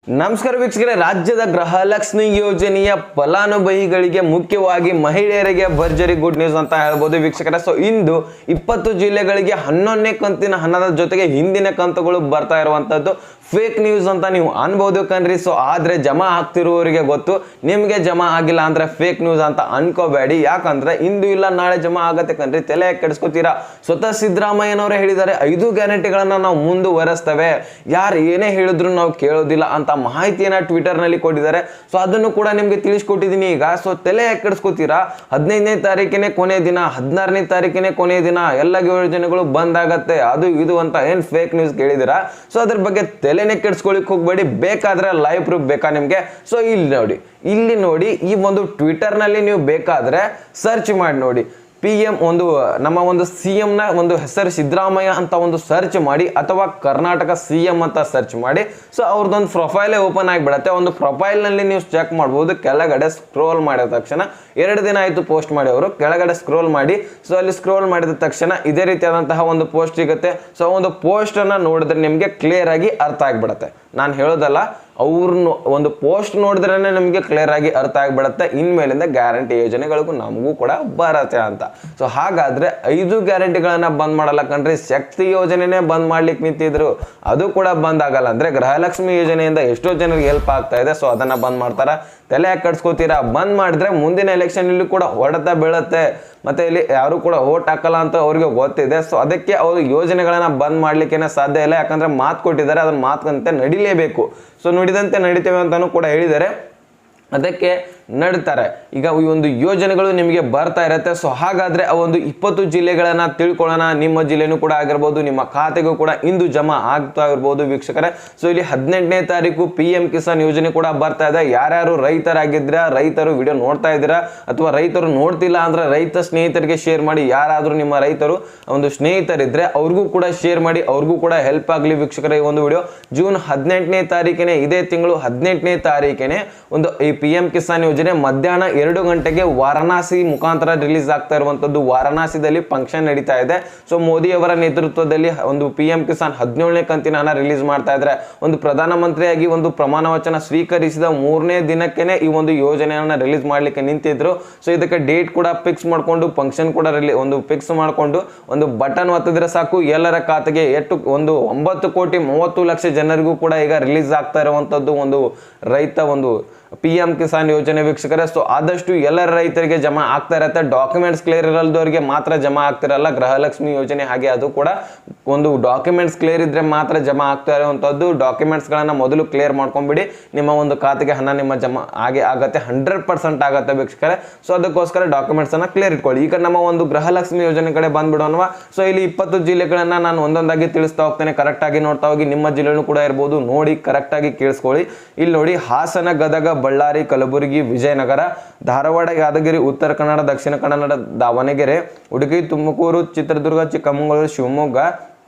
ನಮಸ್ಕಾರ ವೀಕ್ಷಕರೇ, ರಾಜ್ಯದ ಗೃಹಲಕ್ಷ್ಮಿ ಯೋಜನೆಯ ಫಲಾನುಭವಿಗಳಿಗೆ ಮುಖ್ಯವಾಗಿ ಮಹಿಳೆಯರಿಗೆ ಭರ್ಜರಿ ಗುಡ್ ನ್ಯೂಸ್ ಅಂತ ಹೇಳ್ಬೋದು ವೀಕ್ಷಕರೇ. ಸೊ ಇಂದು 20 ಜಿಲ್ಲೆಗಳಿಗೆ 11ನೇ ಕಂತಿನ ಹಣದ ಜೊತೆಗೆ ಹಿಂದಿನ ಕಂತುಗಳು ಬರ್ತಾ ಇರುವಂತದ್ದು ಫೇಕ್ ನ್ಯೂಸ್ ಅಂತ ನೀವು ಅನ್ಬೋದು ಕಣ್ರಿ. ಸೊ ಆದ್ರೆ ಜಮಾ ಆಗ್ತಿರುವವರಿಗೆ ಗೊತ್ತು, ನಿಮ್ಗೆ ಜಮಾ ಆಗಿಲ್ಲ ಅಂದ್ರೆ ಫೇಕ್ ನ್ಯೂಸ್ ಅಂತ ಅನ್ಕೋಬೇಡಿ. ಯಾಕಂದ್ರೆ ಇಂದು ಇಲ್ಲ ನಾಳೆ ಜಮಾ ಆಗತ್ತೆ ಕಣ್ರಿ, ತಲೆ ಕೆಡಿಸ್ಕೊತೀರಾ. ಸ್ವತಃ ಸಿದ್ದರಾಮಯ್ಯನವರೇ ಹೇಳಿದ್ದಾರೆ 5 ಗ್ಯಾರಂಟಿಗಳನ್ನ ನಾವು ಮುಂದುವರೆಸ್ತೇವೆ, ಯಾರು ಏನೇ ಹೇಳಿದ್ರು ನಾವು ಕೇಳೋದಿಲ್ಲ ಅಂತ ಮಾಹಿತಿಯನ್ನ ಟ್ವಿಟರ್ ನಲ್ಲಿ ಕೊಟ್ಟಿದ್ದಾರೆ. ಸೊ ಅದನ್ನು ಕೂಡ ನಿಮ್ಗೆ ತಿಳಿಸ್ಕೊಟ್ಟಿದ್ದೀನಿ ಈಗ. ಸೊ ತಲೆ ಕೆಡಿಸ್ಕೊತೀರಾ. 15ನೇ ತಾರೀಕಿನೇ ಕೊನೆ ದಿನ, 16ನೇ ತಾರೀಕಿನೇ ಕೊನೆ ದಿನ, ಎಲ್ಲ ಯೋಜನೆಗಳು ಬಂದ್ ಆಗತ್ತೆ, ಅದು ಇದು ಅಂತ ಏನ್ ಫೇಕ್ ನ್ಯೂಸ್ ಕೇಳಿದಿರಾ. ಸೊ ಅದ್ರ ಬಗ್ಗೆ ತಲೆನೇ ಕೆಡಿಸ್ಕೊಳಿಕ್ ಹೋಗ್ಬೇಡಿ. ಬೇಕಾದ್ರೆ ಲೈವ್ ಪ್ರೂಫ್ ಬೇಕಾ ನಿಮ್ಗೆ? ಸೊ ಇಲ್ಲಿ ನೋಡಿ ಈ ಒಂದು ಟ್ವಿಟರ್ ನಲ್ಲಿ ನೀವು ಬೇಕಾದ್ರೆ ಸರ್ಚ್ ಮಾಡಿ ನೋಡಿ. PM ನಮ್ಮ ಒಂದು CM ನ ಒಂದು ಹೆಸರು ಸಿದ್ದರಾಮಯ್ಯ ಅಂತ ಒಂದು ಸರ್ಚ್ ಮಾಡಿ, ಅಥವಾ ಕರ್ನಾಟಕ CM ಅಂತ ಸರ್ಚ್ ಮಾಡಿ. ಸೊ ಅವ್ರದ್ದೊಂದು ಪ್ರೊಫೈಲೇ ಓಪನ್ ಆಗಿಬಿಡತ್ತೆ. ಒಂದು ಪ್ರೊಫೈಲ್ ನಲ್ಲಿ ನೀವು ಚೆಕ್ ಮಾಡ್ಬೋದು. ಕೆಳಗಡೆ ಸ್ಕ್ರೋಲ್ ಮಾಡಿದ ತಕ್ಷಣ 2 ದಿನ ಆಯ್ತು ಪೋಸ್ಟ್ ಮಾಡಿ ಅವರು, ಕೆಳಗಡೆ ಸ್ಕ್ರೋಲ್ ಮಾಡಿ. ಸೊ ಅಲ್ಲಿ ಸ್ಕ್ರೋಲ್ ಮಾಡಿದ ತಕ್ಷಣ ಇದೇ ರೀತಿಯಾದಂತಹ ಒಂದು ಪೋಸ್ಟ್ ಸಿಗುತ್ತೆ. ಸೊ ಒಂದು ಪೋಸ್ಟ್ ಅನ್ನ ನೋಡಿದ್ರೆ ನಿಮ್ಗೆ ಕ್ಲಿಯರ್ ಆಗಿ ಅರ್ಥ ಆಗ್ಬಿಡತ್ತೆ. ನಾನು ಹೇಳೋದಲ್ಲ, ಅವ್ರನ್ನ ಒಂದು ಪೋಸ್ಟ್ ನೋಡಿದ್ರೆ ನಮಗೆ ಕ್ಲಿಯರ್ ಆಗಿ ಅರ್ಥ ಆಗಿಬಿಡುತ್ತೆ ಇನ್ಮೇಲಿಂದ ಗ್ಯಾರಂಟಿ ಯೋಜನೆಗಳಿಗೂ ನಮಗೂ ಕೂಡ ಬರತ್ತೆ ಅಂತ. ಸೊ ಹಾಗಾದ್ರೆ 5 ಗ್ಯಾರಂಟಿಗಳನ್ನ ಬಂದ್ ಮಾಡಲ್ಲ ಕಣ್ರಿ. ಶಕ್ತಿ ಯೋಜನೆನೇ ಬಂದ್ ಮಾಡ್ಲಿಕ್ಕೆ ನಿಂತಿದ್ರು, ಅದು ಕೂಡ ಬಂದ್ ಆಗಲ್ಲ. ಅಂದ್ರೆ ಗೃಹಲಕ್ಷ್ಮಿ ಯೋಜನೆಯಿಂದ ಎಷ್ಟೋ ಜನರಿಗೆ ಹೆಲ್ಪ್ ಆಗ್ತಾ ಇದೆ. ಸೊ ಅದನ್ನ ಬಂದ್ ಮಾಡ್ತಾರ, ತಲೆ ಕಟ್ಸ್ಕೋತೀರಾ. ಬಂದ್ ಮಾಡಿದ್ರೆ ಮುಂದಿನ ಎಲೆಕ್ಷನ್ ಇಲ್ಲಿ ಕೂಡ ಹೊಡೆತ ಬೀಳತ್ತೆ, ಮತ್ತೆ ಇಲ್ಲಿ ಯಾರು ಕೂಡ ಓಟ್ ಹಾಕಲ್ಲ ಅಂತ ಅವ್ರಿಗೆ ಗೊತ್ತಿದೆ. ಸೊ ಅದಕ್ಕೆ ಅವರು ಯೋಜನೆಗಳನ್ನ ಬಂದ್ ಮಾಡ್ಲಿಕ್ಕೆ ಸಾಧ್ಯ ಇಲ್ಲ. ಯಾಕಂದ್ರೆ ಮಾತು ಕೊಟ್ಟಿದ್ದಾರೆ, ಅದನ್ನ ಮಾತಂತೆ ನಡಿಲೇಬೇಕು. ಸೊ ನುಡಿದಂತೆ ನಡಿತೇವೆ ಅಂತಾನು ಕೂಡ ಹೇಳಿದ್ದಾರೆ, ಅದಕ್ಕೆ ನಡ್ತಾರೆ. ಈಗ ಈ ಒಂದು ಯೋಜನೆಗಳು ನಿಮಗೆ ಬರ್ತಾ ಇರುತ್ತೆ. ಸೊ ಹಾಗಾದ್ರೆ ಆ ಒಂದು 20 ಜಿಲ್ಲೆಗಳನ್ನ ತಿಳ್ಕೊಳ್ಳೋಣ. ನಿಮ್ಮ ಜಿಲ್ಲೆನೂ ಕೂಡ ಆಗಿರ್ಬೋದು, ನಿಮ್ಮ ಖಾತೆಗೂ ಕೂಡ ಇಂದು ಜಮಾ ಆಗ್ತಾ ಇರ್ಬೋದು ವೀಕ್ಷಕರೇ. ಸೊ ಇಲ್ಲಿ 18ನೇ ತಾರೀಕು PM ಕಿಸಾನ್ ಯೋಜನೆ ಕೂಡ ಬರ್ತಾ ಇದೆ. ಯಾರ್ಯಾರು ರೈತರಾಗಿದ್ದೀರಾ, ರೈತರು ವಿಡಿಯೋ ನೋಡ್ತಾ ಇದ್ದೀರಾ, ಅಥವಾ ರೈತರು ನೋಡ್ತಿಲ್ಲ ಅಂದ್ರೆ ರೈತ ಸ್ನೇಹಿತರಿಗೆ ಶೇರ್ ಮಾಡಿ. ಯಾರಾದ್ರೂ ನಿಮ್ಮ ರೈತರು ಒಂದು ಸ್ನೇಹಿತರಿದ್ರೆ ಅವ್ರಿಗೂ ಕೂಡ ಶೇರ್ ಮಾಡಿ, ಅವ್ರಿಗೂ ಕೂಡ ಹೆಲ್ಪ್ ಆಗಲಿ ವೀಕ್ಷಕರೇ. ಈ ಒಂದು ವಿಡಿಯೋ ಜೂನ್ 18ನೇ ತಾರೀಕಿನೇ, ಇದೇ ತಿಂಗಳು 18ನೇ ತಾರೀಕಿನೇ ಒಂದು ಈ PM ಕಿಸಾನ್ ಯೋಜನೆ ಮಧ್ಯಾಹ್ನ 2 ಗಂಟೆಗೆ ವಾರಣಾಸಿ ಮುಖಾಂತರ ರಿಲೀಸ್ ಆಗ್ತಾ ಇರುವಂತದ್ದು. ವಾರಣಾಸಿದಲ್ಲಿ ಫಂಕ್ಷನ್ ನಡೀತಾ ಇದೆ. ಸೊ ಮೋದಿ ಅವರ ನೇತೃತ್ವದಲ್ಲಿ ಒಂದು PM ಕಿಸಾನ್ 17ನೇ ಕಂತಿನ ಹಣ ರಿಲೀಸ್ ಮಾಡ್ತಾ ಇದ್ರೆ, ಒಂದು ಪ್ರಧಾನಮಂತ್ರಿಯಾಗಿ ಒಂದು ಪ್ರಮಾಣ ವಚನ ಸ್ವೀಕರಿಸಿದ 3ನೇ ದಿನಕ್ಕೇನೆ ಈ ಒಂದು ಯೋಜನೆಯನ್ನ ರಿಲೀಸ್ ಮಾಡ್ಲಿಕ್ಕೆ ನಿಂತಿದ್ರು. ಸೊ ಇದಕ್ಕೆ ಡೇಟ್ ಕೂಡ ಫಿಕ್ಸ್ ಮಾಡ್ಕೊಂಡು, ಫಂಕ್ಷನ್ ಕೂಡ ಫಿಕ್ಸ್ ಮಾಡ್ಕೊಂಡು ಒಂದು ಬಟನ್ ಒತ್ತಿದ್ರೆ ಸಾಕು, ಎಲ್ಲರ ಖಾತೆಗೆ ಒಂದು 9,30,00,000 ಜನರಿಗೂ ಕೂಡ ಈಗ ರಿಲೀಸ್ ಆಗ್ತಾ ಇರುವಂತದ್ದು ಒಂದು ರೈತ ಒಂದು PM ಕಿಸಾನ್ ಯೋಜನೆ ವೀಕ್ಷಕರೇ. ಸೊ ಆದಷ್ಟು ಎಲ್ಲರ ರೈತರಿಗೆ ಜಮಾ ಆಗ್ತಾ ಇರತ್ತೆ. ಡಾಕ್ಯುಮೆಂಟ್ಸ್ ಕ್ಲಿಯರ್ ಇರಲ್ದವ್ರಿಗೆ ಮಾತ್ರ ಜಮಾ ಆಗ್ತಿರಲ್ಲ ಗೃಹಲಕ್ಷ್ಮಿ ಯೋಜನೆ. ಹಾಗೆ ಅದು ಕೂಡ ಒಂದು ಡಾಕ್ಯುಮೆಂಟ್ಸ್ ಕ್ಲಿಯರ್ ಇದ್ರೆ ಮಾತ್ರ ಜಮಾ ಆಗ್ತಾ ಇರುವಂತದ್ದು. ಡಾಕ್ಯುಮೆಂಟ್ಸ್ ಗಳನ್ನ ಮೊದಲು ಕ್ಲಿಯರ್ ಮಾಡ್ಕೊಂಡ್ಬಿಡಿ, ನಿಮ್ಮ ಒಂದು ಖಾತೆಗೆ ಹಣ ನಿಮ್ಮ ಜಮಾ ಆಗತ್ತೆ, 100% ಆಗತ್ತೆ ವೀಕ್ಷಕರೇ. ಸೊ ಅದಕ್ಕೋಸ್ಕರ ಡಾಕ್ಯುಮೆಂಟ್ಸ್ ಅನ್ನ ಕ್ಲಿಯರ್ ಇಟ್ಕೊಳ್ಳಿ. ಈಗ ನಮ್ಮ ಒಂದು ಗೃಹಲಕ್ಷ್ಮಿ ಯೋಜನೆ ಕಡೆ ಬಂದ್ಬಿಡೋಣವಾ. ಸೊ ಇಲ್ಲಿ 20 ಜಿಲ್ಲೆಗಳನ್ನ ನಾನು ಒಂದೊಂದಾಗಿ ತಿಳಿಸ್ತಾ ಹೋಗ್ತೇನೆ. ಕರೆಕ್ಟ್ ಆಗಿ ನೋಡ್ತಾ ಹೋಗಿ. ನಿಮ್ಮ ಜಿಲ್ಲೆನೂ ಕೂಡ ಇರ್ಬೋದು, ನೋಡಿ ಕರೆಕ್ಟ್ ಆಗಿ ಕೇಳಿಸ್ಕೊಳ್ಳಿ. ಇಲ್ಲಿ ನೋಡಿ, ಹಾಸನ, ಗದಗ, ಬಳ್ಳಾರಿ, ಕಲಬುರಗಿ, ವಿಜಯನಗರ, ಧಾರವಾಡ, ಯಾದಗಿರಿ, ಉತ್ತರ ಕನ್ನಡ, ದಕ್ಷಿಣ ಕನ್ನಡ, ದಾವಣಗೆರೆ, ಉಡುಪಿ, ತುಮಕೂರು, ಚಿತ್ರದುರ್ಗ, ಚಿಕ್ಕಮಗಳೂರು, ಶಿವಮೊಗ್ಗ,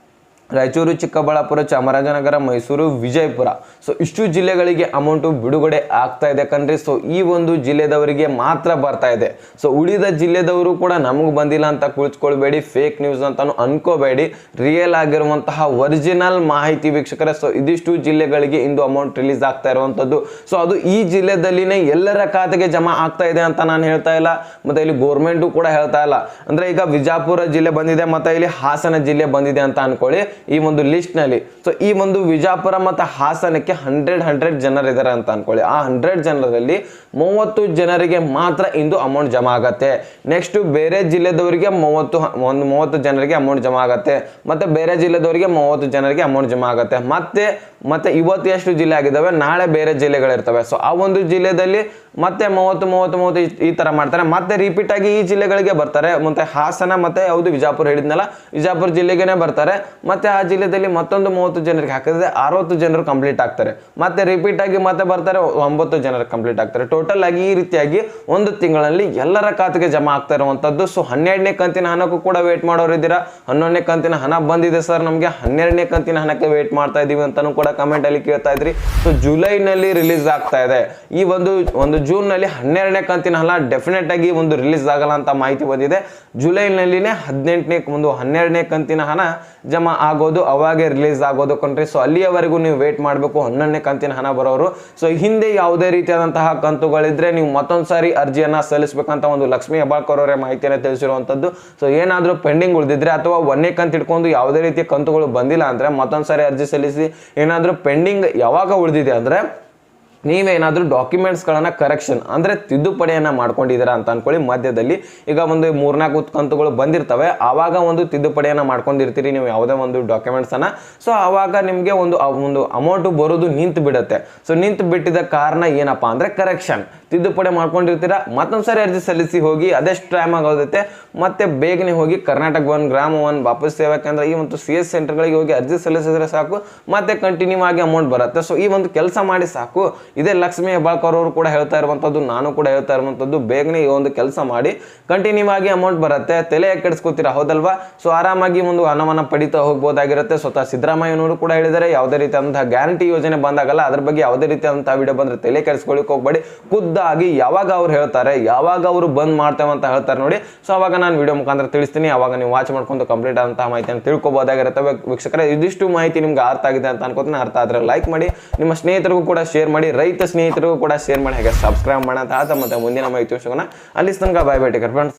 ರಾಯಚೂರು, ಚಿಕ್ಕಬಳ್ಳಾಪುರ, ಚಾಮರಾಜನಗರ, ಮೈಸೂರು, ವಿಜಯಪುರ. ಸೊ ಇಷ್ಟು ಜಿಲ್ಲೆಗಳಿಗೆ ಅಮೌಂಟು ಬಿಡುಗಡೆ ಆಗ್ತಾ ಇದೆ ಕಣ್ರಿ. ಸೊ ಈ ಒಂದು ಜಿಲ್ಲೆದವರಿಗೆ ಮಾತ್ರ ಬರ್ತಾ ಇದೆ. ಸೊ ಉಳಿದ ಜಿಲ್ಲೆದವರು ಕೂಡ ನಮಗೆ ಬಂದಿಲ್ಲ ಅಂತ ಕುಳಿತುಕೊಳ್ಬೇಡಿ, ಫೇಕ್ ನ್ಯೂಸ್ ಅಂತಾನು ಅನ್ಕೋಬೇಡಿ. ರಿಯಲ್ ಆಗಿರುವಂತಹ ಒರಿಜಿನಲ್ ಮಾಹಿತಿ ವೀಕ್ಷಕರೇ. ಸೊ ಇದಿಷ್ಟು ಜಿಲ್ಲೆಗಳಿಗೆ ಇಂದು ಅಮೌಂಟ್ ರಿಲೀಸ್ ಆಗ್ತಾ ಇರುವಂತದ್ದು. ಸೊ ಅದು ಈ ಜಿಲ್ಲೆದಲ್ಲಿನೇ ಎಲ್ಲರ ಖಾತೆಗೆ ಜಮಾ ಆಗ್ತಾ ಇದೆ ಅಂತ ನಾನು ಹೇಳ್ತಾ ಇಲ್ಲ, ಮತ್ತೆ ಇಲ್ಲಿ ಗೋರ್ಮೆಂಟು ಕೂಡ ಹೇಳ್ತಾ ಇಲ್ಲ. ಅಂದ್ರೆ ಈಗ ವಿಜಯಪುರ ಜಿಲ್ಲೆ ಬಂದಿದೆ, ಮತ್ತೆ ಇಲ್ಲಿ ಹಾಸನ ಜಿಲ್ಲೆ ಬಂದಿದೆ ಅಂತ ಅನ್ಕೊಳ್ಳಿ ಈ ಒಂದು ಲಿಸ್ಟ್ ನಲ್ಲಿ. ಸೊ ಈ ಒಂದು ವಿಜಯಪುರ ಮತ್ತು ಹಾಸನಕ್ಕೆ 100 ಜನರಿದ್ದಾರೆ ಅಂತ ಅನ್ಕೊಳ್ಳಿ. ಆ 100 ಜನರಲ್ಲಿ 30 ಜನರಿಗೆ ಮಾತ್ರ ಇಂದು ಅಮೌಂಟ್ ಜಮಾ ಆಗತ್ತೆ. ನೆಕ್ಸ್ಟ್ ಬೇರೆ ಜಿಲ್ಲೆದವರಿಗೆ 30 ಜನರಿಗೆ ಅಮೌಂಟ್ ಜಮಾ ಆಗತ್ತೆ. ಮತ್ತೆ ಬೇರೆ ಜಿಲ್ಲೆದವರಿಗೆ 30 ಜನರಿಗೆ ಅಮೌಂಟ್ ಜಮಾ ಆಗತ್ತೆ. ಮತ್ತೆ ಇವತ್ತು ಎಷ್ಟು ಜಿಲ್ಲೆ ಆಗಿದ್ದಾವೆ, ನಾಳೆ ಬೇರೆ ಜಿಲ್ಲೆಗಳಿರ್ತವೆ. ಸೊ ಆ ಒಂದು ಜಿಲ್ಲೆದಲ್ಲಿ ಮತ್ತೆ 30 ಈ ತರ ಮಾಡ್ತಾರೆ. ಮತ್ತೆ ರಿಪೀಟ್ ಆಗಿ ಈ ಜಿಲ್ಲೆಗಳಿಗೆ ಬರ್ತಾರೆ. ಮತ್ತೆ ಹಾಸನ ಮತ್ತೆ ಯಾವುದು ವಿಜಯಪುರ ಹೇಳಿದ್ನಲ್ಲ, ವಿಜಯಪುರ ಜಿಲ್ಲೆಗೆ ಬರ್ತಾರೆ. ಮತ್ತೆ ಆ ಜಿಲ್ಲೆದಲ್ಲಿ ಮತ್ತೊಂದು 30 ಜನರಿಗೆ ಹಾಕಿದ್ರೆ 60 ಜನರು ಕಂಪ್ಲೀಟ್ ಆಗ್ತಾರೆ. ಮತ್ತೆ ರಿಪೀಟ್ ಆಗಿ ಮತ್ತೆ ಬರ್ತಾರೆ, 9 ಜನರು ಕಂಪ್ಲೀಟ್ ಆಗ್ತಾರೆ. ಟೋಟಲ್ ಆಗಿ ಈ ರೀತಿಯಾಗಿ ಒಂದು ತಿಂಗಳಲ್ಲಿ ಎಲ್ಲರ ಖಾತೆಗೆ ಜಮಾ ಆಗ್ತಾ ಇರುವಂತದ್ದು. ಸೊ 12ನೇ ಕಂತಿನ ಹಣಕ್ಕೂ ಕೂಡ ವೇಟ್ ಮಾಡೋರು ಇದ್ದೀರಾ. 11ನೇ ಕಂತಿನ ಹಣ ಬಂದಿದೆ ಸರ್ ನಮಗೆ, 12ನೇ ಕಂತಿನ ಹಣಕ್ಕೆ ವೇಟ್ ಮಾಡ್ತಾ ಇದೀವಿ ಅಂತಾನು ಕೂಡ ಕಮೆಂಟ್ ಅಲ್ಲಿ ಕೇಳ್ತಾ ಇದ್ರಿ. ಸೊ ಜುಲೈನಲ್ಲಿ ರಿಲೀಸ್ ಆಗ್ತಾ ಇದೆ. ಈ ಒಂದು ಜೂನ್ನಲ್ಲಿ 12ನೇ ಕಂತಿನ ಹಣ ಡೆಫಿನೆಟ್ ಆಗಿ ಒಂದು ರಿಲೀಸ್ ಆಗಲ್ಲ ಅಂತ ಮಾಹಿತಿ ಬಂದಿದೆ. ಜುಲೈನಲ್ಲಿನೇ 12ನೇ ಕಂತಿನ ಹಣ ಜಮಾ ಆಗೋದು, ಅವಾಗೆ ರಿಲೀಸ್ ಆಗೋದು ಕಣ್ರಿ. ಸೊ ಅಲ್ಲಿಯವರೆಗೂ ನೀವು ವೇಟ್ ಮಾಡಬೇಕು 11ನೇ ಕಂತಿನ ಹಣ ಬರೋರು. ಸೊ ಹಿಂದೆ ಯಾವುದೇ ರೀತಿಯಾದಂತಹ ಕಂತುಗಳಿದ್ರೆ ನೀವು ಮತ್ತೊಂದು ಸಾರಿ ಅರ್ಜಿಯನ್ನ ಸಲ್ಲಿಸಬೇಕಂತ ಒಂದು ಲಕ್ಷ್ಮೀ ಹೆಬ್ಬಾಳ್ಕರ್ ಅವರೇ ಮಾಹಿತಿಯನ್ನು ತಿಳಿಸಿರುವಂತದ್ದು. ಸೊ ಏನಾದರೂ ಪೆಂಡಿಂಗ್ ಉಳಿದಿದ್ರೆ ಅಥವಾ 1ನೇ ಕಂತು ಇಟ್ಕೊಂಡು ಯಾವುದೇ ರೀತಿಯ ಕಂತುಗಳು ಬಂದಿಲ್ಲ ಅಂದ್ರೆ ಮತ್ತೊಂದು ಸಾರಿ ಅರ್ಜಿ ಸಲ್ಲಿಸಿ. ಏನಾದರೂ ಪೆಂಡಿಂಗ್ ಯಾವಾಗ ಉಳಿದಿದೆ ಅಂದ್ರೆ ನೀವೇನಾದರೂ ಡಾಕ್ಯುಮೆಂಟ್ಸ್ಗಳನ್ನ ಕರೆಕ್ಷನ್ ಅಂದರೆ ತಿದ್ದುಪಡಿಯನ್ನು ಮಾಡ್ಕೊಂಡಿದ್ದೀರಾ ಅಂತ ಅನ್ಕೊಳ್ಳಿ. ಮಧ್ಯದಲ್ಲಿ ಈಗ ಒಂದು 3-4 ಕಂತುಗಳು ಬಂದಿರ್ತವೆ, ಆವಾಗ ಒಂದು ತಿದ್ದುಪಡಿಯನ್ನು ಮಾಡ್ಕೊಂಡಿರ್ತೀರಿ ನೀವು ಯಾವುದೇ ಒಂದು ಡಾಕ್ಯುಮೆಂಟ್ಸನ್ನು. ಸೊ ಆವಾಗ ನಿಮಗೆ ಒಂದು ಅಮೌಂಟು ಬರೋದು ನಿಂತು ಬಿಡುತ್ತೆ. ಸೊ ನಿಂತು ಬಿಟ್ಟಿದ್ದ ಕಾರಣ ಏನಪ್ಪ ಅಂದರೆ ಕರೆಕ್ಷನ್ ತಿದ್ದುಪಡಿ ಮಾಡ್ಕೊಂಡಿರ್ತೀರಾ, ಮತ್ತೊಂದು ಸಾರಿ ಅರ್ಜಿ ಸಲ್ಲಿಸಿ ಹೋಗಿ ಅದೆಷ್ಟು ಟೈಮ್ ಆಗೋದೈತೆ. ಮತ್ತೆ ಬೇಗನೆ ಹೋಗಿ ಕರ್ನಾಟಕ 1 ಗ್ರಾಮ 1 ವಾಪಸ್ ಸೇವಾ ಕೇಂದ್ರ ಈ ಒಂದು CS ಸೆಂಟರ್ಗಳಿಗೆ ಹೋಗಿ ಅರ್ಜಿ ಸಲ್ಲಿಸಿದ್ರೆ ಸಾಕು, ಮತ್ತೆ ಕಂಟಿನ್ಯೂ ಆಗಿ ಅಮೌಂಟ್ ಬರುತ್ತೆ. ಸೊ ಈ ಒಂದು ಕೆಲಸ ಮಾಡಿ ಸಾಕು. ಇದೇ ಲಕ್ಷ್ಮೀ ಹೆಬ್ಬಾಳ್ಕರ್ ಅವರು ಕೂಡ ಹೇಳ್ತಾ ಇರುವಂಥದ್ದು, ನಾನು ಕೂಡ ಹೇಳ್ತಾ ಇರುವಂಥದ್ದು. ಬೇಗನೆ ಈ ಒಂದು ಕೆಲಸ ಮಾಡಿ ಕಂಟಿನ್ಯೂ ಆಗಿ ಅಮೌಂಟ್ ಬರುತ್ತೆ, ತಲೆ ಕೆಡಿಸ್ಕೋತೀರಾ ಹೌದಲ್ವಾ. ಸೊ ಆರಾಮಾಗಿ ಒಂದು ಹಣವನ್ನು ಪಡಿತಾ ಹೋಗ್ಬೋದಾಗಿರುತ್ತೆ. ಸ್ವತಃ ಸಿದ್ದರಾಮಯ್ಯನವರು ಕೂಡ ಹೇಳಿದರೆ ಯಾವುದೇ ರೀತಿಯಾದಂತಹ ಗ್ಯಾರಂಟಿ ಯೋಜನೆ ಬಂದಾಗಲ್ಲ ಅದ್ರ ಬಗ್ಗೆ ಯಾವುದೇ ರೀತಿಯಾದಂತಹ ವಿಡಿಯೋ ಬಂದ್ರೆ ತಲೆ ಕೆಡಿಸ್ಕೊಳ್ಳಿಕ್ಕೆ ಹೋಗ್ಬೇಡಿ. ಖುದ್ದಾಗಿ ಯಾವಾಗ ಅವ್ರು ಹೇಳ್ತಾರೆ, ಯಾವಾಗ ಅವರು ಬಂದ್ ಮಾಡ್ತೇವೆ ಅಂತ ಹೇಳ್ತಾರೆ ನೋಡಿ, ಸೊ ಅವಾಗ ನಾನು ವಿಡಿಯೋ ಮುಖಾಂತರ ತಿಳಿಸ್ತೀನಿ. ಅವಾಗ ನೀವು ವಾಚ್ ಮಾಡ್ಕೊಂಡು ಕಂಪ್ಲೀಟ್ ಆದಂತಹ ಮಾಹಿತಿಯನ್ನು ತಿಳ್ಕೊಬೋದಾಗಿರುತ್ತೆ. ವೀಕ್ಷಕರೇ, ಇದಿಷ್ಟು ಮಾಹಿತಿ ನಿಮ್ಗೆ ಅರ್ಥ ಆಗಿದೆ ಅಂತ ಅನ್ಕೋತೀನಿ. ಅರ್ಥ ಆದ್ರೆ ಲೈಕ್ ಮಾಡಿ, ನಿಮ್ಮ ಸ್ನೇಹಿತರಿಗೂ ಕೂಡ ಶೇರ್ ಮಾಡಿ, ರೈತ ಸ್ನೇಹಿತರಿಗೂ ಕೂಡ ಶೇರ್ ಮಾಡಿ, ಹಾಗೆ ಸಬ್ಸ್ಕ್ರೈಬ್ ಮಾಡಿ ಅಂತ ಮತ್ತೆ ಮುಂದಿನ ಮಾಹಿತಿ ಸಿಗೋಣ. ಅಲ್ಲಿ ತನಕ ಬಾಯ್ ಬಾಯ್, ಟೇಕ್ ಕೇರ್ ಫ್ರೆಂಡ್ಸ್.